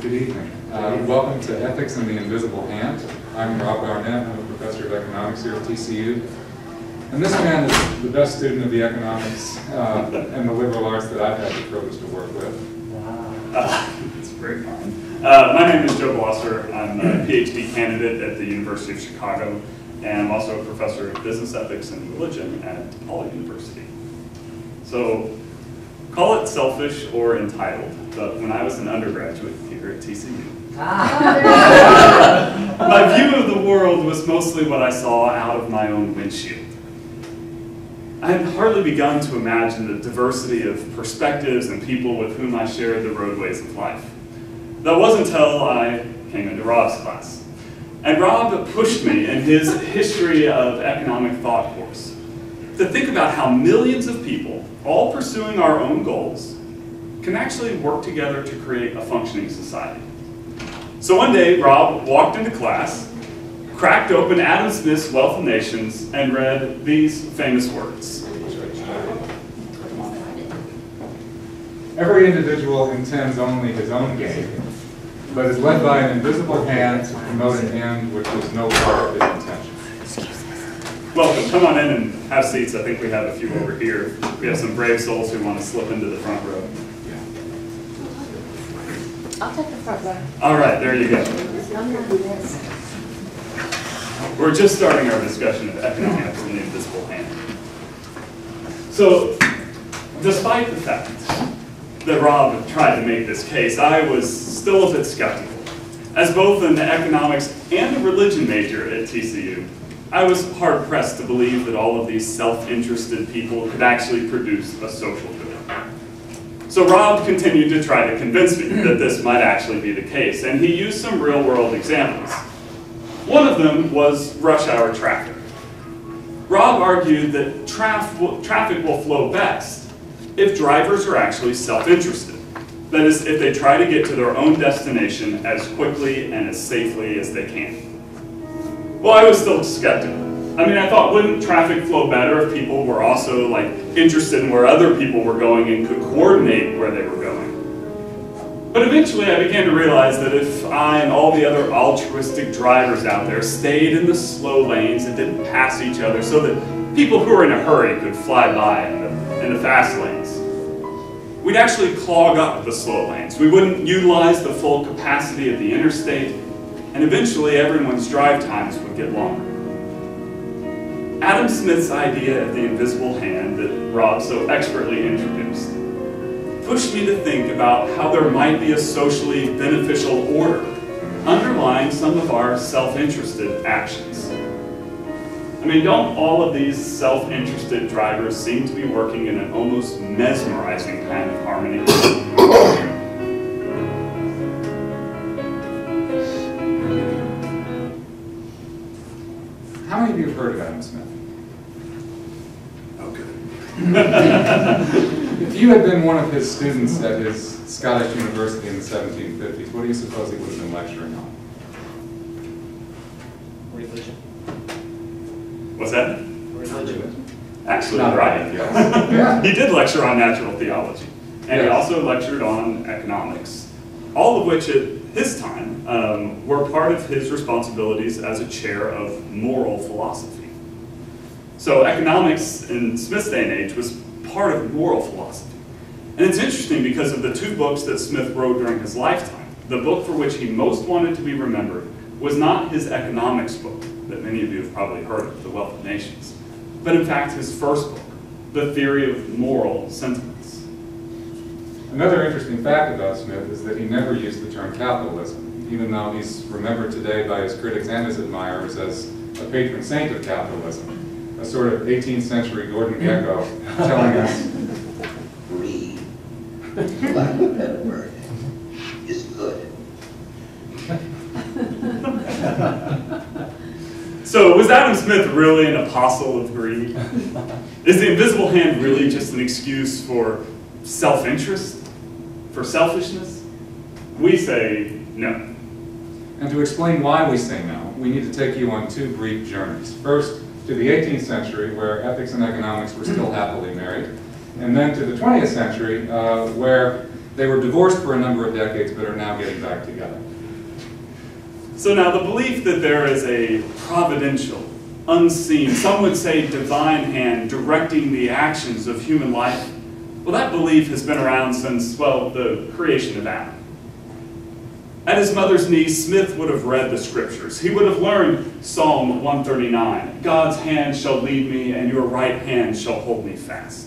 Good evening. Welcome to Ethics and the Invisible Hand. I'm Rob Garnett. I'm a professor of economics here at TCU. And this man is the best student of the economics and the liberal arts that I've had the privilege to work with. That's very kind. My name is Joe Blosser. I'm a PhD candidate at the University of Chicago, and I'm also a professor of business ethics and religion at DePaul University. So, call it selfish or entitled, but when I was an undergraduate here at TCU, my view of the world was mostly what I saw out of my own windshield. I had hardly begun to imagine the diversity of perspectives and people with whom I shared the roadways of life. That wasn't until I came into Rob's class. And Rob pushed me in his History of Economic Thought course to think about how millions of people, all pursuing our own goals, can actually work together to create a functioning society. So one day, Rob walked into class, cracked open Adam Smith's Wealth of Nations, and read these famous words. Every individual intends only his own gain, but is led by an invisible hand to promote an end which is no part of his intention. Welcome. Come on in and have seats. I think we have a few over here. We have some brave souls who want to slip into the front row. I'll take the front row. All right, there you go. We're just starting our discussion of economics and the invisible hand. So, despite the fact that Rob tried to make this case, I was still a bit skeptical. As both an economics and a religion major at TCU, I was hard-pressed to believe that all of these self-interested people could actually produce a social good. So Rob continued to try to convince me that this might actually be the case, and he used some real-world examples. One of them was rush hour traffic. Rob argued that traffic will flow best if drivers are actually self-interested. That is, if they try to get to their own destination as quickly and as safely as they can. Well, I was still skeptical. I mean, I thought, wouldn't traffic flow better if people were also interested in where other people were going and could coordinate where they were going? But eventually I began to realize that if I and all the other altruistic drivers out there stayed in the slow lanes and didn't pass each other so that people who were in a hurry could fly by in the fast lanes, we'd actually clog up the slow lanes. We wouldn't utilize the full capacity of the interstate, and eventually everyone's drive times would get longer. Adam Smith's idea of the invisible hand that Rob so expertly introduced pushed me to think about how there might be a socially beneficial order underlying some of our self-interested actions. I mean, don't all of these self-interested drivers seem to be working in an almost mesmerizing kind of harmony? How many of you have heard of Adam Smith? Okay. If you had been one of his students at his Scottish University in the 1750s, what do you suppose he would have been lecturing on? Religion. What's that? Religion. Actually, Not right. Yes. Yeah. He did lecture on natural theology, and he Yes. also lectured on economics, all of which at his time were part of his responsibilities as a chair of moral philosophy. So economics in Smith's day and age was part of moral philosophy. And it's interesting because of the two books that Smith wrote during his lifetime. The book for which he most wanted to be remembered was not his economics book, that many of you have probably heard of, The Wealth of Nations, but in fact his first book, The Theory of Moral Sentiments. Another interesting fact about Smith is that he never used the term capitalism, even though he's remembered today by his critics and his admirers as a patron saint of capitalism, a sort of 18th century Gordon Gekko telling us, Greed, for lack of a better word, is good. So was Adam Smith really an apostle of greed? Is the invisible hand really just an excuse for self-interest? For selfishness? We say no. and to explain why we say no, we need to take you on two brief journeys. First, to the 18th century, where ethics and economics were still happily married, and then to the 20th century, where They were divorced for a number of decades, but are now getting back together. So now the belief that there is a providential, unseen, some would say divine hand directing the actions of human life, well, that belief has been around since, well, the creation of Adam. At his mother's knee, Smith would have read the scriptures. He would have learned Psalm 139, God's hand shall lead me and your right hand shall hold me fast.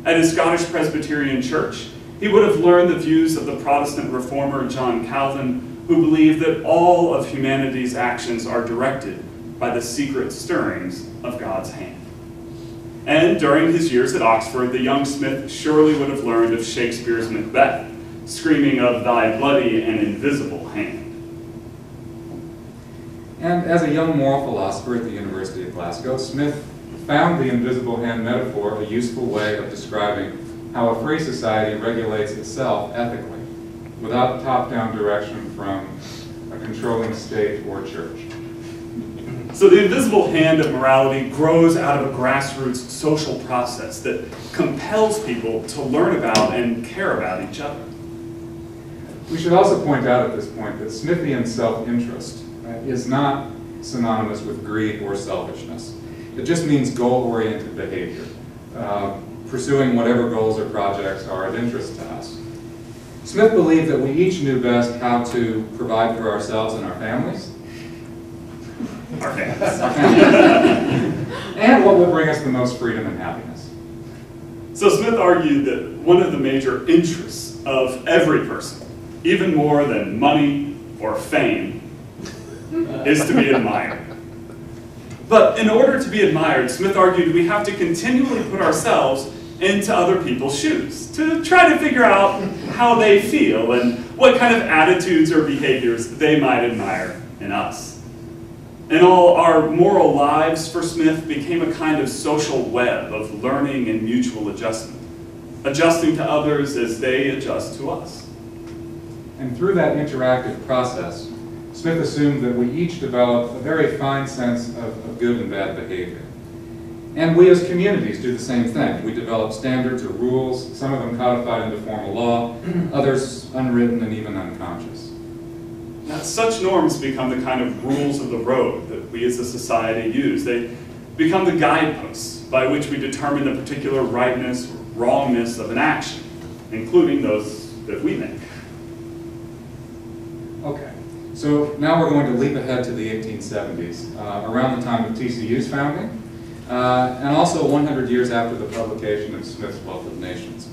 At his Scottish Presbyterian church, he would have learned the views of the Protestant reformer John Calvin, who believed that all of humanity's actions are directed by the secret stirrings of God's hand. And during his years at Oxford, the young Smith surely would have learned of Shakespeare's Macbeth, screaming of thy bloody and invisible hand. And as a young moral philosopher at the University of Glasgow, Smith found the invisible hand metaphor a useful way of describing how a free society regulates itself ethically, without top-down direction from a controlling state or church. So the invisible hand of morality grows out of a grassroots social process that compels people to learn about and care about each other. We should also point out at this point that Smithian self-interest is not synonymous with greed or selfishness. It just means goal-oriented behavior, pursuing whatever goals or projects are of interest to us. Smith believed that we each knew best how to provide for ourselves and our families, and what will bring us the most freedom and happiness. So Smith argued that one of the major interests of every person, even more than money or fame, is to be admired. But in order to be admired, Smith argued we have to continually put ourselves into other people's shoes to try to figure out how they feel and what kind of attitudes or behaviors they might admire in us. And all our moral lives, for Smith, became a kind of social web of learning and mutual adjustment, adjusting to others as they adjust to us. And through that interactive process, Smith assumed that we each develop a very fine sense of good and bad behavior. And we as communities do the same thing. We develop standards or rules, some of them codified into formal law, others unwritten and even unconscious. Now, such norms become the kind of rules of the road that we as a society use. They become the guideposts by which we determine the particular rightness or wrongness of an action, including those that we make. Okay, so now we're going to leap ahead to the 1870s, around the time of TCU's founding, and also 100 years after the publication of Smith's Wealth of Nations.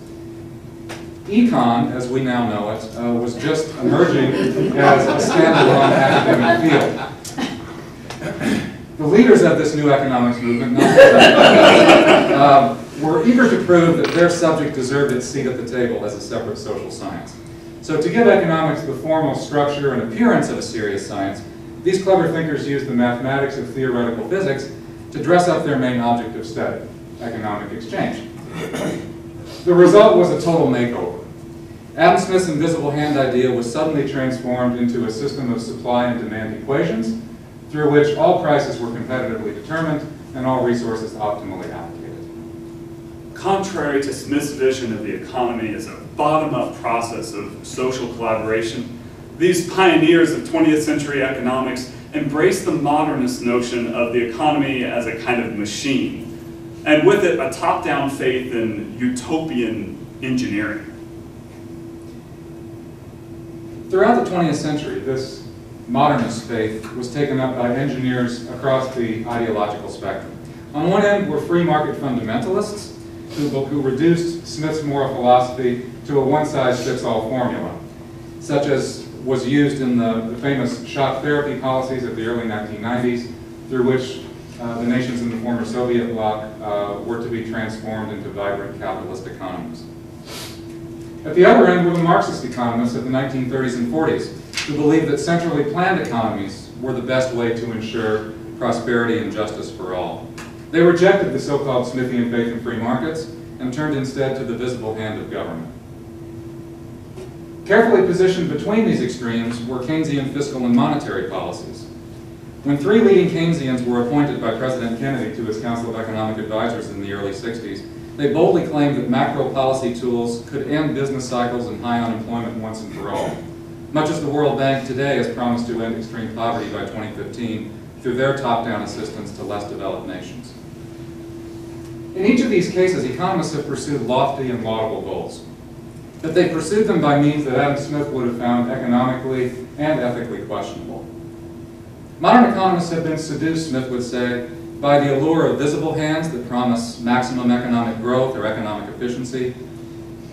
Econ, as we now know it, was just emerging as a standalone academic field. The leaders of this new economics movement were eager to prove that their subject deserved its seat at the table as a separate social science. So to give economics the formal structure and appearance of a serious science, these clever thinkers used the mathematics of theoretical physics to dress up their main object of study, economic exchange. The result was a total makeover. Adam Smith's invisible hand idea was suddenly transformed into a system of supply and demand equations through which all prices were competitively determined and all resources optimally allocated. Contrary to Smith's vision of the economy as a bottom-up process of social collaboration, these pioneers of 20th century economics embraced the modernist notion of the economy as a kind of machine, and with it a top-down faith in utopian engineering. Throughout the 20th century, this modernist faith was taken up by engineers across the ideological spectrum. On one end were free market fundamentalists who reduced Smith's moral philosophy to a one-size-fits-all formula, such as was used in the famous shock therapy policies of the early 1990s, through which the nations in the former Soviet bloc were to be transformed into vibrant capitalist economies. At the other end were the Marxist economists of the 1930s and 40s, who believed that centrally planned economies were the best way to ensure prosperity and justice for all. They rejected the so-called Smithian faith in free markets and turned instead to the visible hand of government. Carefully positioned between these extremes were Keynesian fiscal and monetary policies. When three leading Keynesians were appointed by President Kennedy to his Council of Economic Advisors in the early 60s, They boldly claimed that macro policy tools could end business cycles and high unemployment once and for all, much as the World Bank today has promised to end extreme poverty by 2015 through their top-down assistance to less developed nations. In each of these cases, economists have pursued lofty and laudable goals, but they pursued them by means that Adam Smith would have found economically and ethically questionable. Modern economists have been seduced, Smith would say, by the allure of visible hands that promise maximum economic growth or economic efficiency,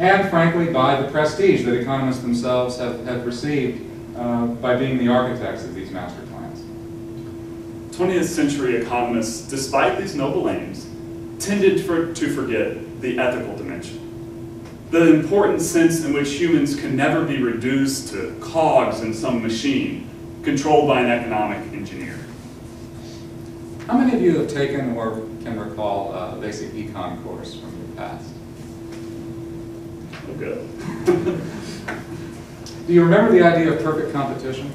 and frankly by the prestige that economists themselves have received by being the architects of these master plans. 20th century economists, despite these noble aims, tended to forget the ethical dimension, the important sense in which humans can never be reduced to cogs in some machine controlled by an economic engineer. How many of you have taken or can recall a basic econ course from your past? Oh, good. Do you remember the idea of perfect competition?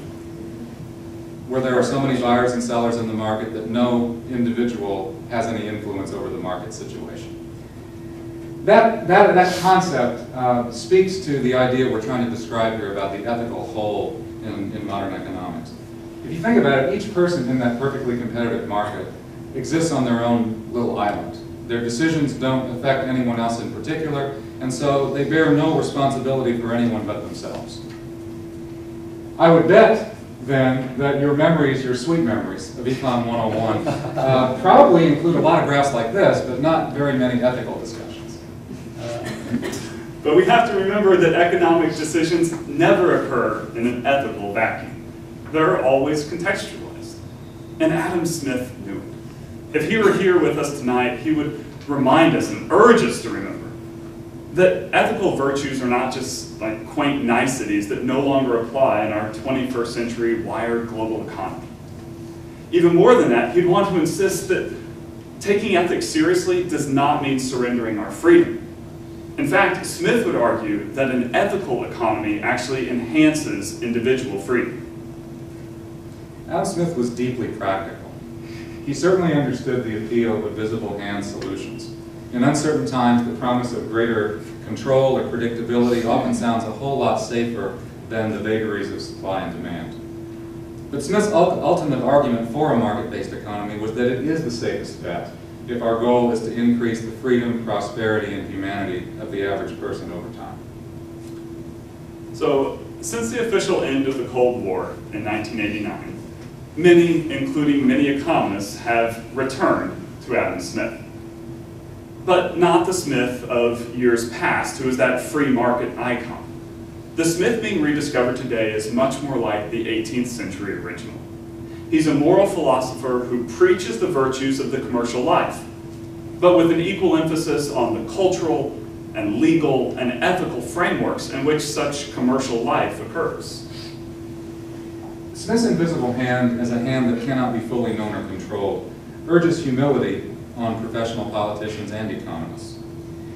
Where there are so many buyers and sellers in the market that no individual has any influence over the market situation. That concept speaks to the idea we're trying to describe here about the ethical whole in modern economics. If you think about it, each person in that perfectly competitive market exists on their own little island. Their decisions don't affect anyone else in particular, and so they bear no responsibility for anyone but themselves. I would bet, then, that your memories, your sweet memories of Econ 101, probably include a lot of graphs like this, but not very many ethical discussions. But we have to remember that economic decisions never occur in an ethical vacuum. They're always contextualized. And Adam Smith knew it. If he were here with us tonight, he would remind us and urge us to remember that ethical virtues are not just like quaint niceties that no longer apply in our 21st century wired global economy. Even more than that, he'd want to insist that taking ethics seriously does not mean surrendering our freedom. In fact, Smith would argue that an ethical economy actually enhances individual freedom. Adam Smith was deeply practical. He certainly understood the appeal of visible hand solutions. In uncertain times, the promise of greater control or predictability often sounds a whole lot safer than the vagaries of supply and demand. But Smith's ultimate argument for a market-based economy was that it is the safest bet if our goal is to increase the freedom, prosperity, and humanity of the average person over time. So, since the official end of the Cold War in 1989, many, including many economists, have returned to Adam Smith. But not the Smith of years past, who is that free market icon. The Smith being rediscovered today is much more like the 18th century original. He's a moral philosopher who preaches the virtues of the commercial life, but with an equal emphasis on the cultural and legal and ethical frameworks in which such commercial life occurs. Smith's invisible hand, as a hand that cannot be fully known or controlled, urges humility on professional politicians and economists.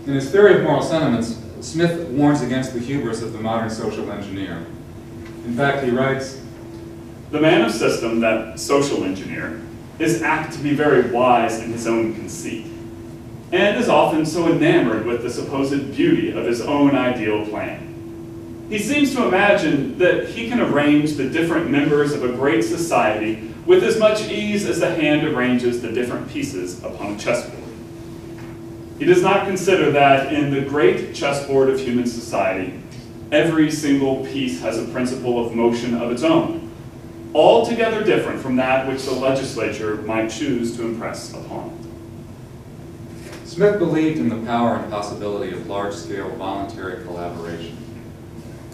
In his theory of moral sentiments, Smith warns against the hubris of the modern social engineer. In fact, he writes, "The man of system, that social engineer, is apt to be very wise in his own conceit, and is often so enamored with the supposed beauty of his own ideal plan. He seems to imagine that he can arrange the different members of a great society with as much ease as the hand arranges the different pieces upon a chessboard. He does not consider that in the great chessboard of human society, every single piece has a principle of motion of its own, altogether different from that which the legislature might choose to impress upon it." Smith believed in the power and possibility of large-scale voluntary collaboration.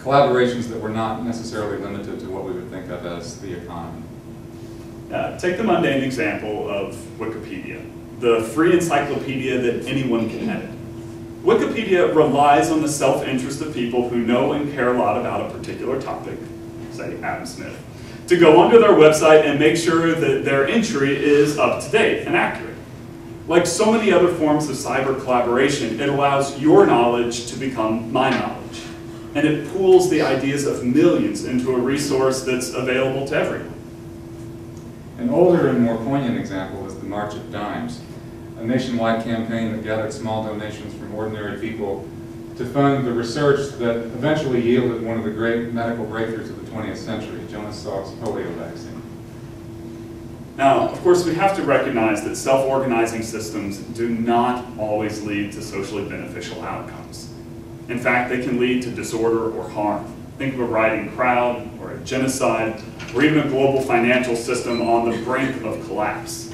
Collaborations that were not necessarily limited to what we would think of as the economy. Take the mundane example of Wikipedia, the free encyclopedia that anyone can edit. Wikipedia relies on the self-interest of people who know and care a lot about a particular topic, say Adam Smith, to go onto their website and make sure that their entry is up to date and accurate. Like so many other forms of cyber collaboration, it allows your knowledge to become my knowledge. And it pools the ideas of millions into a resource that's available to everyone. An older and more poignant example is the March of Dimes. a nationwide campaign that gathered small donations from ordinary people to fund the research that eventually yielded one of the great medical breakthroughs of the 20th century, Jonas Salk's polio vaccine. Now, of course, we have to recognize that self-organizing systems do not always lead to socially beneficial outcomes. In fact, they can lead to disorder or harm. Think of a rioting crowd, or a genocide, or even a global financial system on the brink of collapse.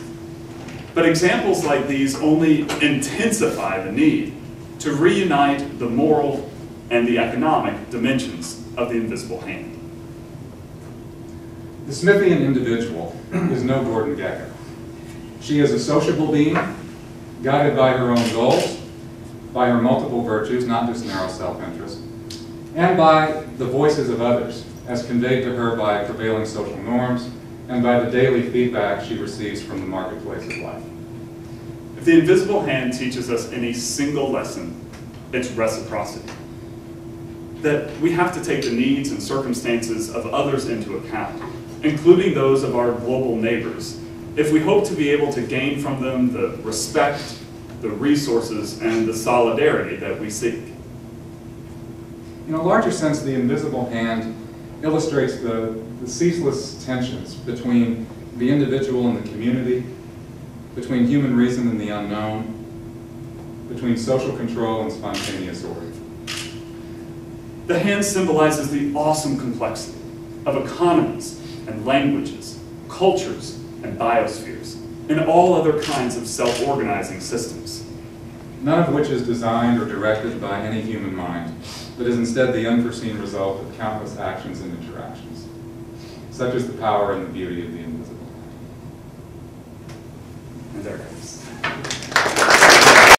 But examples like these only intensify the need to reunite the moral and the economic dimensions of the invisible hand. The Smithian individual is no Gordon Gekko. She is a sociable being, guided by her own goals, by her multiple virtues, not just narrow self-interest, and by the voices of others, as conveyed to her by prevailing social norms and by the daily feedback she receives from the marketplace of life. If the invisible hand teaches us any single lesson, it's reciprocity. That we have to take the needs and circumstances of others into account, including those of our global neighbors, if we hope to be able to gain from them the respect, the resources, and the solidarity that we seek. In a larger sense, the invisible hand illustrates the ceaseless tensions between the individual and the community, between human reason and the unknown, between social control and spontaneous order. The hand symbolizes the awesome complexity of economies and languages, cultures and biospheres, and all other kinds of self-organizing systems. None of which is designed or directed by any human mind, but is instead the unforeseen result of countless actions and interactions. Such is the power and the beauty of the invisible. And there.